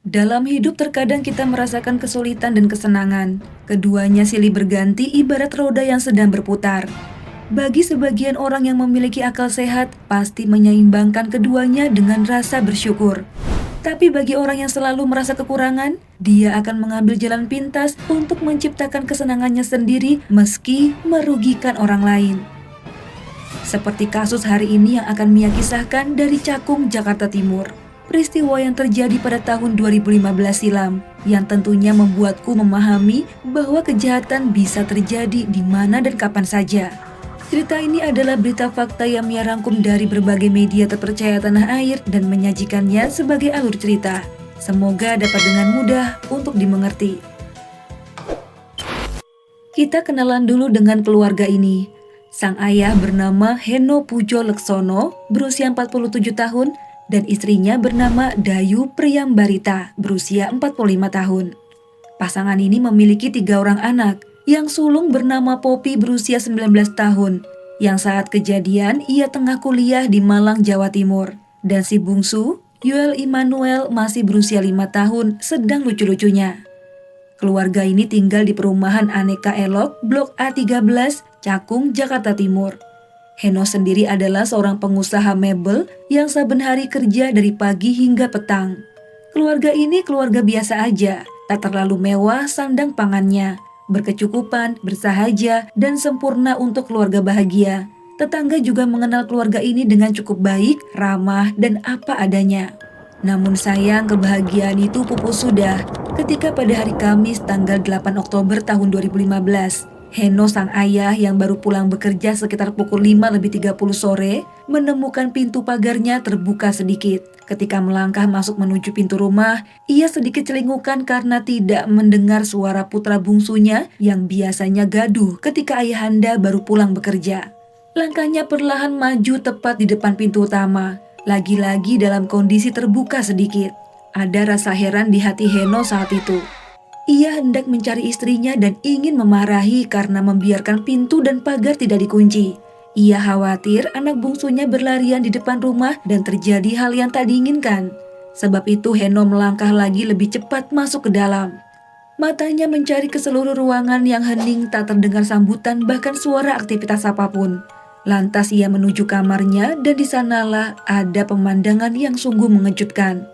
Dalam hidup terkadang kita merasakan kesulitan dan kesenangan. Keduanya silih berganti ibarat roda yang sedang berputar. Bagi sebagian orang yang memiliki akal sehat, pasti menyeimbangkan keduanya dengan rasa bersyukur. Tapi bagi orang yang selalu merasa kekurangan, dia akan mengambil jalan pintas untuk menciptakan kesenangannya sendiri meski merugikan orang lain. Seperti kasus hari ini yang akan Mia kisahkan dari Cakung, Jakarta Timur. Peristiwa yang terjadi pada tahun 2015 silam, yang tentunya membuatku memahami bahwa kejahatan bisa terjadi di mana dan kapan saja. Cerita ini adalah berita fakta yang Mia rangkum dari berbagai media terpercaya tanah air dan menyajikannya sebagai alur cerita. Semoga dapat dengan mudah untuk dimengerti. Kita kenalan dulu dengan keluarga ini. Sang ayah bernama Heno Pujo Leksono, berusia 47 tahun, dan istrinya bernama Dayu Priyambarita, berusia 45 tahun. Pasangan ini memiliki 3 orang anak, yang sulung bernama Popi berusia 19 tahun, yang saat kejadian ia tengah kuliah di Malang, Jawa Timur. Dan si bungsu, Yuel Immanuel, masih berusia 5 tahun, sedang lucu-lucunya. Keluarga ini tinggal di perumahan Aneka Elok, Blok A13, Cakung, Jakarta Timur. Heno sendiri adalah seorang pengusaha mebel yang saben hari kerja dari pagi hingga petang. Keluarga ini keluarga biasa aja, tak terlalu mewah sandang pangannya, berkecukupan, bersahaja, dan sempurna untuk keluarga bahagia. Tetangga juga mengenal keluarga ini dengan cukup baik, ramah, dan apa adanya. Namun sayang kebahagiaan itu pupus sudah ketika pada hari Kamis tanggal 8 Oktober tahun 2015, Heno sang ayah yang baru pulang bekerja sekitar pukul 5:30 sore menemukan pintu pagarnya terbuka sedikit. Ketika melangkah masuk menuju pintu rumah, ia sedikit celingukan karena tidak mendengar suara putra bungsunya yang biasanya gaduh ketika ayahanda baru pulang bekerja. Langkahnya perlahan maju tepat di depan pintu utama, lagi-lagi dalam kondisi terbuka sedikit. Ada rasa heran di hati Heno saat itu. Ia hendak mencari istrinya dan ingin memarahi karena membiarkan pintu dan pagar tidak dikunci. Ia khawatir anak bungsunya berlarian di depan rumah dan terjadi hal yang tak diinginkan. Sebab itu Heno melangkah lagi lebih cepat masuk ke dalam. Matanya mencari ke seluruh ruangan yang hening, tak terdengar sambutan bahkan suara aktivitas apapun. Lantas ia menuju kamarnya dan di sanalah ada pemandangan yang sungguh mengejutkan.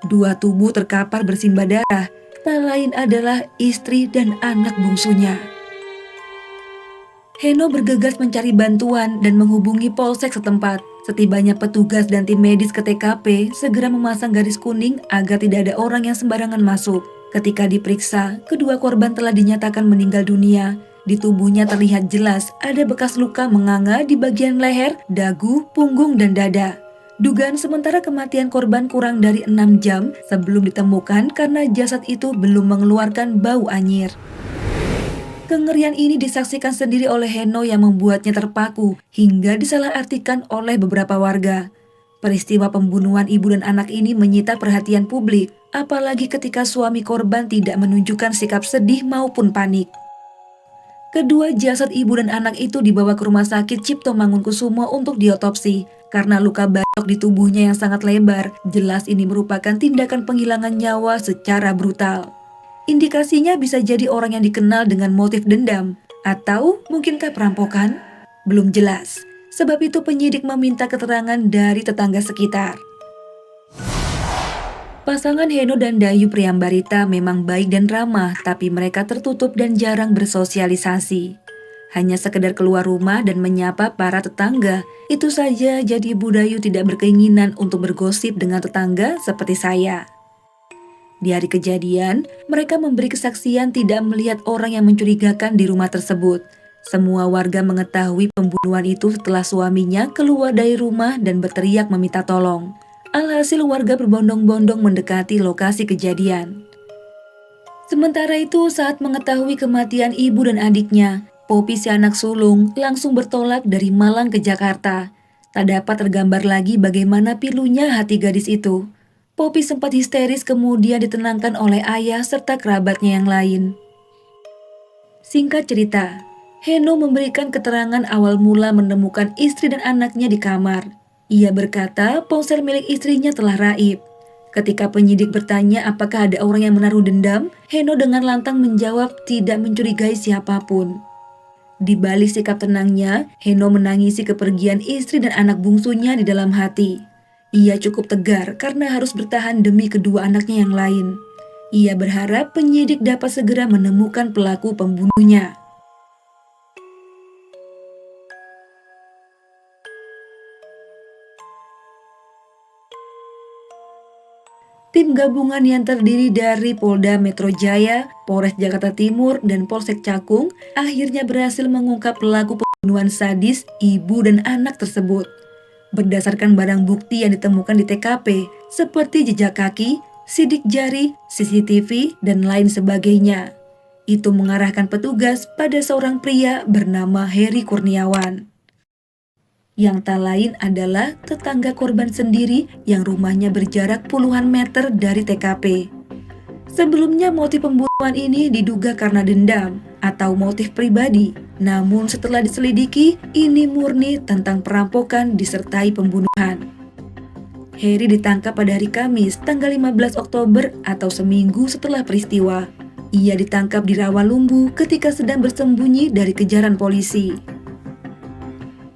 2 tubuh terkapar bersimbah darah. Tak lain adalah istri dan anak bungsunya. Heno bergegas mencari bantuan dan menghubungi polsek setempat. Setibanya petugas dan tim medis ke TKP, segera memasang garis kuning agar tidak ada orang yang sembarangan masuk. Ketika diperiksa, kedua korban telah dinyatakan meninggal dunia. Di tubuhnya terlihat jelas ada bekas luka menganga di bagian leher, dagu, punggung, dan dada. Dugaan sementara kematian korban kurang dari 6 jam sebelum ditemukan karena jasad itu belum mengeluarkan bau anyir. Kengerian ini disaksikan sendiri oleh Heno yang membuatnya terpaku hingga disalahartikan oleh beberapa warga. Peristiwa pembunuhan ibu dan anak ini menyita perhatian publik, apalagi ketika suami korban tidak menunjukkan sikap sedih maupun panik. Kedua jasad ibu dan anak itu dibawa ke Rumah Sakit Cipto Mangunkusumo untuk diotopsi. Karena luka bacok di tubuhnya yang sangat lebar, jelas ini merupakan tindakan penghilangan nyawa secara brutal. Indikasinya bisa jadi orang yang dikenal dengan motif dendam, atau mungkinkah perampokan? Belum jelas. Sebab itu penyidik meminta keterangan dari tetangga sekitar. Pasangan Heno dan Dayu Priyambarita memang baik dan ramah, tapi mereka tertutup dan jarang bersosialisasi. Hanya sekedar keluar rumah dan menyapa para tetangga, itu saja jadi Bu Dayu tidak berkeinginan untuk bergosip dengan tetangga seperti saya. Di hari kejadian, mereka memberi kesaksian tidak melihat orang yang mencurigakan di rumah tersebut. Semua warga mengetahui pembunuhan itu setelah suaminya keluar dari rumah dan berteriak meminta tolong. Alhasil warga berbondong-bondong mendekati lokasi kejadian. Sementara itu, saat mengetahui kematian ibu dan adiknya, Popi si anak sulung langsung bertolak dari Malang ke Jakarta. Tak dapat tergambar lagi bagaimana pilunya hati gadis itu. Popi sempat histeris kemudian ditenangkan oleh ayah serta kerabatnya yang lain. Singkat cerita, Heno memberikan keterangan awal mula menemukan istri dan anaknya di kamar. Ia berkata ponsel milik istrinya telah raib. Ketika penyidik bertanya apakah ada orang yang menaruh dendam, Heno dengan lantang menjawab tidak mencurigai siapapun. Di balik sikap tenangnya, Heno menangisi kepergian istri dan anak bungsunya di dalam hati. Ia cukup tegar karena harus bertahan demi kedua anaknya yang lain. Ia berharap penyidik dapat segera menemukan pelaku pembunuhnya. Tim gabungan yang terdiri dari Polda Metro Jaya, Polres Jakarta Timur, dan Polsek Cakung akhirnya berhasil mengungkap pelaku pembunuhan sadis ibu dan anak tersebut. Berdasarkan barang bukti yang ditemukan di TKP, seperti jejak kaki, sidik jari, CCTV, dan lain sebagainya. Itu mengarahkan petugas pada seorang pria bernama Heri Kurniawan. Yang tak lain adalah tetangga korban sendiri yang rumahnya berjarak puluhan meter dari TKP. Sebelumnya motif pembunuhan ini diduga karena dendam atau motif pribadi. Namun setelah diselidiki, ini murni tentang perampokan disertai pembunuhan. Heri ditangkap pada hari Kamis tanggal 15 Oktober atau seminggu setelah peristiwa. Ia ditangkap di Rawalumbu ketika sedang bersembunyi dari kejaran polisi.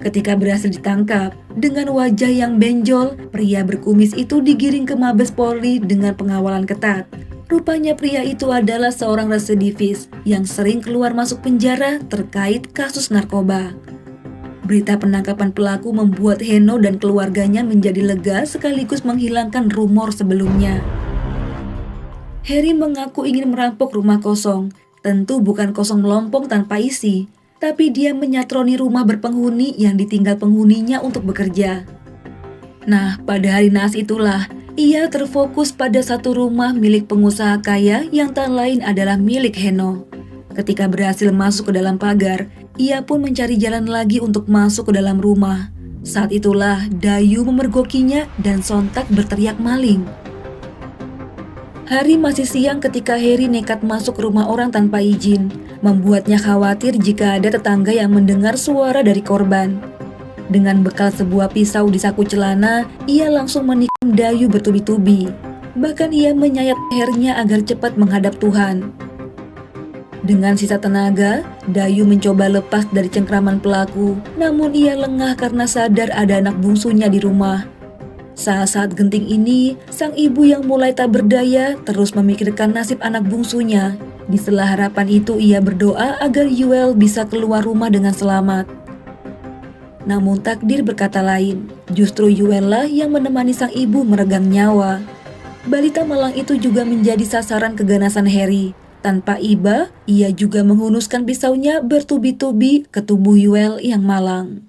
Ketika berhasil ditangkap, dengan wajah yang benjol, pria berkumis itu digiring ke Mabes Polri dengan pengawalan ketat. Rupanya pria itu adalah seorang residivis yang sering keluar masuk penjara terkait kasus narkoba. Berita penangkapan pelaku membuat Heno dan keluarganya menjadi lega sekaligus menghilangkan rumor sebelumnya. Heri mengaku ingin merampok rumah kosong, tentu bukan kosong melompong tanpa isi. Tapi dia menyatroni rumah berpenghuni yang ditinggal penghuninya untuk bekerja. Nah, pada hari naas itulah, ia terfokus pada satu rumah milik pengusaha kaya yang tak lain adalah milik Heno. Ketika berhasil masuk ke dalam pagar, ia pun mencari jalan lagi untuk masuk ke dalam rumah. Saat itulah Dayu memergokinya dan sontak berteriak maling. Hari masih siang ketika Heri nekat masuk rumah orang tanpa izin, membuatnya khawatir jika ada tetangga yang mendengar suara dari korban. Dengan bekal sebuah pisau di saku celana, ia langsung menikam Dayu bertubi-tubi. Bahkan ia menyayat lehernya agar cepat menghadap Tuhan. Dengan sisa tenaga, Dayu mencoba lepas dari cengkraman pelaku, namun ia lengah karena sadar ada anak bungsunya di rumah. Saat-saat genting ini, sang ibu yang mulai tak berdaya terus memikirkan nasib anak bungsunya. Di sela harapan itu ia berdoa agar Yuel bisa keluar rumah dengan selamat. Namun takdir berkata lain, justru Yuel lah yang menemani sang ibu meregang nyawa. Balita malang itu juga menjadi sasaran keganasan Heri. Tanpa iba, ia juga menghunuskan pisaunya bertubi-tubi ke tubuh Yuel yang malang.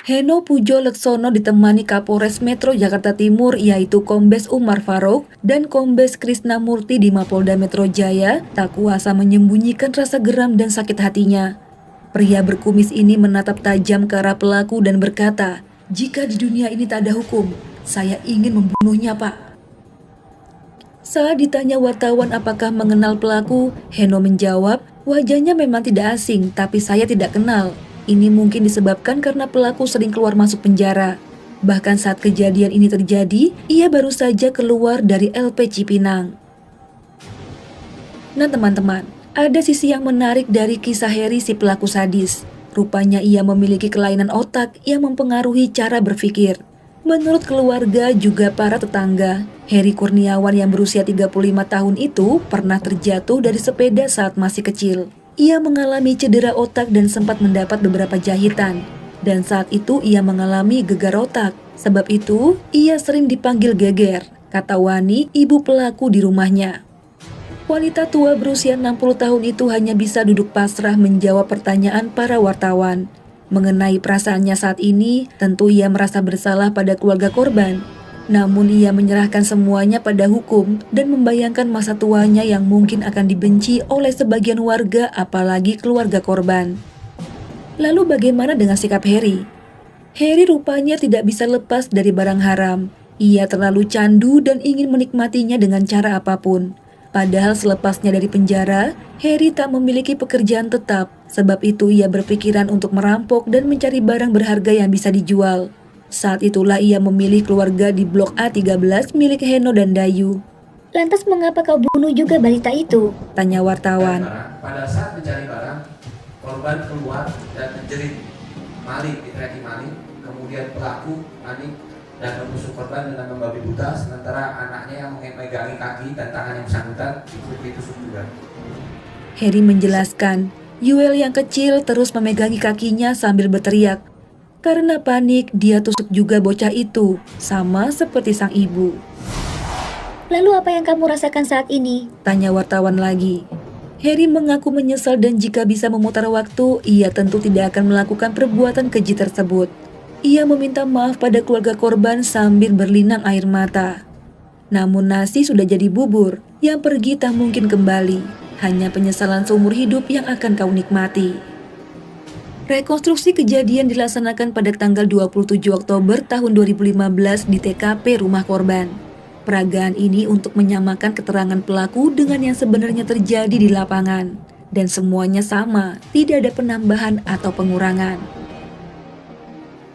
Heno Pujo Leksono ditemani Kapolres Metro Jakarta Timur yaitu Kombes Umar Faruk dan Kombes Krisnamurti di Mapolda Metro Jaya tak kuasa menyembunyikan rasa geram dan sakit hatinya. Pria berkumis ini menatap tajam ke arah pelaku dan berkata, "Jika di dunia ini tak ada hukum, saya ingin membunuhnya, Pak." Saat ditanya wartawan apakah mengenal pelaku, Heno menjawab, "Wajahnya memang tidak asing, tapi saya tidak kenal. Ini mungkin disebabkan karena pelaku sering keluar masuk penjara. Bahkan saat kejadian ini terjadi, ia baru saja keluar dari LP Cipinang." Nah teman-teman, ada sisi yang menarik dari kisah Heri si pelaku sadis. Rupanya ia memiliki kelainan otak yang mempengaruhi cara berpikir. Menurut keluarga juga para tetangga, Heri Kurniawan yang berusia 35 tahun itu pernah terjatuh dari sepeda saat masih kecil. Ia mengalami cedera otak dan sempat mendapat beberapa jahitan. Dan saat itu ia mengalami gegar otak. Sebab itu, ia sering dipanggil Geger, kata Wani, ibu pelaku di rumahnya. Wanita tua berusia 60 tahun itu hanya bisa duduk pasrah menjawab pertanyaan para wartawan. Mengenai perasaannya saat ini, tentu ia merasa bersalah pada keluarga korban. Namun ia menyerahkan semuanya pada hukum dan membayangkan masa tuanya yang mungkin akan dibenci oleh sebagian warga apalagi keluarga korban. Lalu bagaimana dengan sikap Heri? Heri rupanya tidak bisa lepas dari barang haram. Ia terlalu candu dan ingin menikmatinya dengan cara apapun. Padahal selepasnya dari penjara, Heri tak memiliki pekerjaan tetap. Sebab itu ia berpikiran untuk merampok dan mencari barang berharga yang bisa dijual. Saat itulah ia memilih keluarga di blok A13 milik Heno dan Dayu. Lantas mengapa kau bunuh juga balita itu? Tanya wartawan. Pada saat mencari barang, korban keluar dan menjerit maling, diteriaki maling. Kemudian pelaku panik dan menusuk korban dengan membabi buta, sementara anaknya yang memegangi kaki dan tangan yang bersangkutan ditusuk juga. Heri menjelaskan, Yuel yang kecil terus memegangi kakinya sambil berteriak. Karena panik, dia tusuk juga bocah itu, sama seperti sang ibu. Lalu apa yang kamu rasakan saat ini? Tanya wartawan lagi. Heri mengaku menyesal dan jika bisa memutar waktu, ia tentu tidak akan melakukan perbuatan keji tersebut. Ia meminta maaf pada keluarga korban sambil berlinang air mata. Namun nasi sudah jadi bubur, yang pergi tak mungkin kembali. Hanya penyesalan seumur hidup yang akan kau nikmati. Rekonstruksi kejadian dilaksanakan pada tanggal 27 Oktober tahun 2015 di TKP rumah korban. Peragaan ini untuk menyamakan keterangan pelaku dengan yang sebenarnya terjadi di lapangan. Dan semuanya sama, tidak ada penambahan atau pengurangan.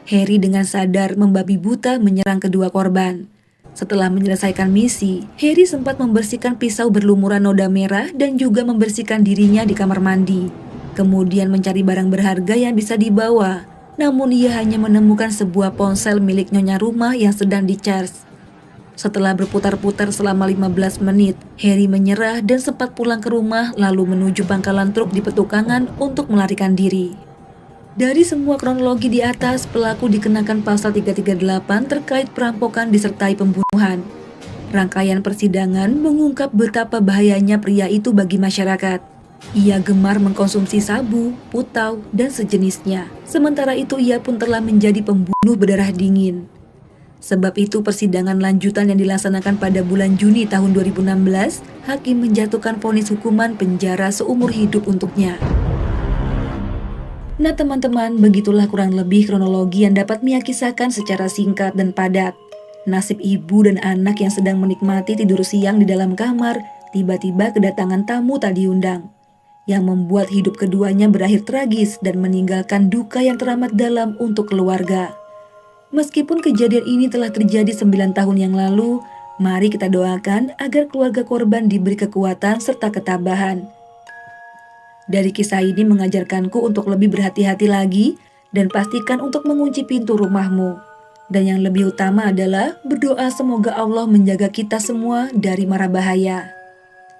Heri dengan sadar membabi buta menyerang kedua korban. Setelah menyelesaikan misi, Heri sempat membersihkan pisau berlumuran noda merah dan juga membersihkan dirinya di kamar mandi. Kemudian mencari barang berharga yang bisa dibawa. Namun ia hanya menemukan sebuah ponsel milik nyonya rumah yang sedang di-charge. Setelah berputar-putar selama 15 menit, Heri menyerah dan sempat pulang ke rumah lalu menuju pangkalan truk di Petukangan untuk melarikan diri. Dari semua kronologi di atas, pelaku dikenakan pasal 338 terkait perampokan disertai pembunuhan. Rangkaian persidangan mengungkap betapa bahayanya pria itu bagi masyarakat. Ia gemar mengkonsumsi sabu, putau, dan sejenisnya. Sementara itu ia pun telah menjadi pembunuh berdarah dingin. Sebab itu persidangan lanjutan yang dilaksanakan pada bulan Juni tahun 2016, hakim menjatuhkan vonis hukuman penjara seumur hidup untuknya. Nah teman-teman, begitulah kurang lebih kronologi yang dapat Mia kisahkan secara singkat dan padat. Nasib ibu dan anak yang sedang menikmati tidur siang di dalam kamar, tiba-tiba kedatangan tamu tak diundang. Yang membuat hidup keduanya berakhir tragis dan meninggalkan duka yang teramat dalam untuk keluarga. Meskipun kejadian ini telah terjadi 9 tahun yang lalu, mari kita doakan agar keluarga korban diberi kekuatan serta ketabahan. Dari kisah ini mengajarkanku untuk lebih berhati-hati lagi dan pastikan untuk mengunci pintu rumahmu. Dan yang lebih utama adalah berdoa semoga Allah menjaga kita semua dari mara bahaya.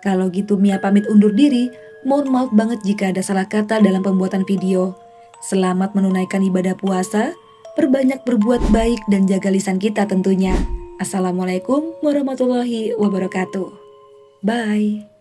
Kalau gitu Mia pamit undur diri. Mohon maaf banget jika ada salah kata dalam pembuatan video. Selamat menunaikan ibadah puasa, perbanyak berbuat baik dan jaga lisan kita tentunya. Assalamualaikum warahmatullahi wabarakatuh. Bye.